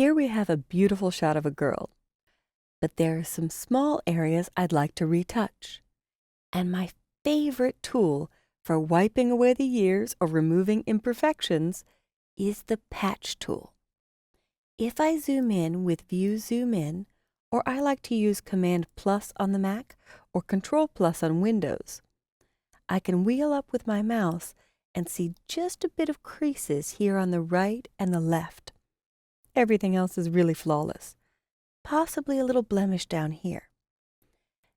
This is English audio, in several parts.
Here we have a beautiful shot of a girl, but there are some small areas I'd like to retouch. And my favorite tool for wiping away the years or removing imperfections is the patch tool. If I zoom in with View Zoom In, or I like to use Command plus on the Mac or Control plus on Windows, I can wheel up with my mouse and see just a bit of creases here on the right and the left. Everything else is really flawless, possibly a little blemish down here.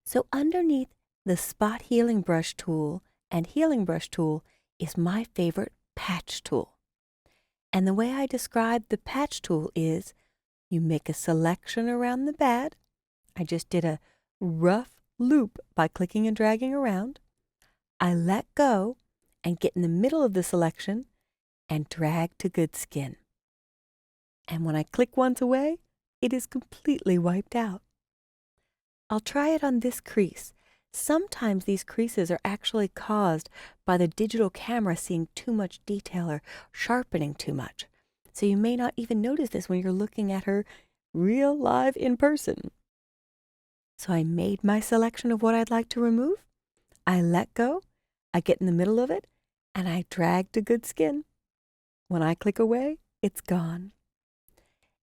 So underneath the Spot Healing Brush tool and Healing Brush tool is my favorite patch tool. And the way I describe the patch tool is you make a selection around the bad. I just did a rough loop by clicking and dragging around. I let go and get in the middle of the selection and drag to good skin. And when I click once away, it is completely wiped out. I'll try it on this crease. Sometimes these creases are actually caused by the digital camera seeing too much detail or sharpening too much. So you may not even notice this when you're looking at her real live in person. So I made my selection of what I'd like to remove. I let go, I get in the middle of it, and I drag to good skin. When I click away, it's gone.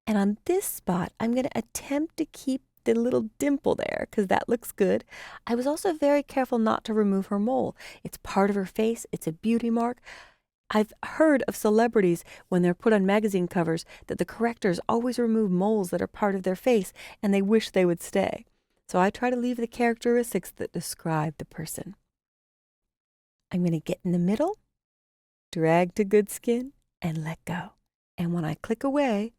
And on this spot, I'm going to attempt to keep the little dimple there because that looks good. I was also very careful not to remove her mole. It's part of her face. It's a beauty mark. I've heard of celebrities when they're put on magazine covers that the correctors always remove moles that are part of their face and they wish they would stay. So I try to leave the characteristics that describe the person. I'm going to get in the middle, drag to good skin, and let go. And when I click away,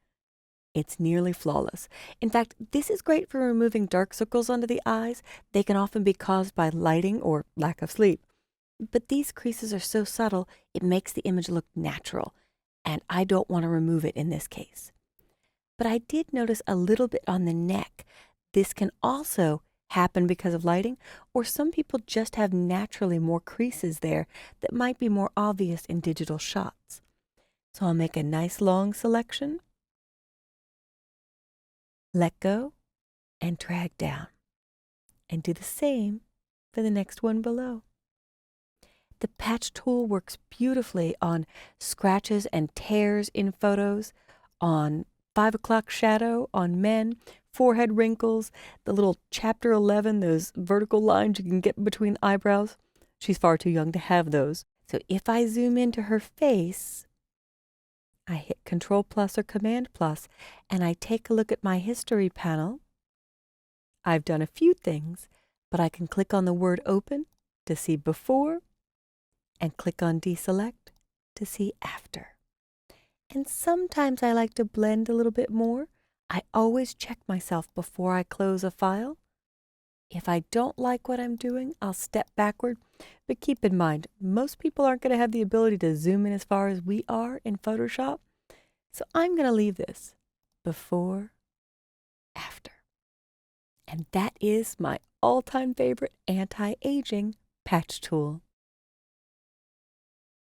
it's nearly flawless. In fact, this is great for removing dark circles under the eyes. They can often be caused by lighting or lack of sleep. But these creases are so subtle, it makes the image look natural, and I don't want to remove it in this case. But I did notice a little bit on the neck. This can also happen because of lighting, or some people just have naturally more creases there that might be more obvious in digital shots. So I'll make a nice long selection, let go, and drag down. And do the same for the next one below. The patch tool works beautifully on scratches and tears in photos, on 5 o'clock shadow, on men, forehead wrinkles, the little chapter 11, those vertical lines you can get between eyebrows. She's far too young to have those. So if I zoom into her face, I hit Control plus or Command plus, and I take a look at my history panel. I've done a few things, but I can click on the word Open to see before, and click on Deselect to see after. And sometimes I like to blend a little bit more. I always check myself before I close a file. If I don't like what I'm doing, I'll step backward. But keep in mind, most people aren't going to have the ability to zoom in as far as we are in Photoshop. So I'm going to leave this before, after. And that is my all-time favorite anti-aging patch tool.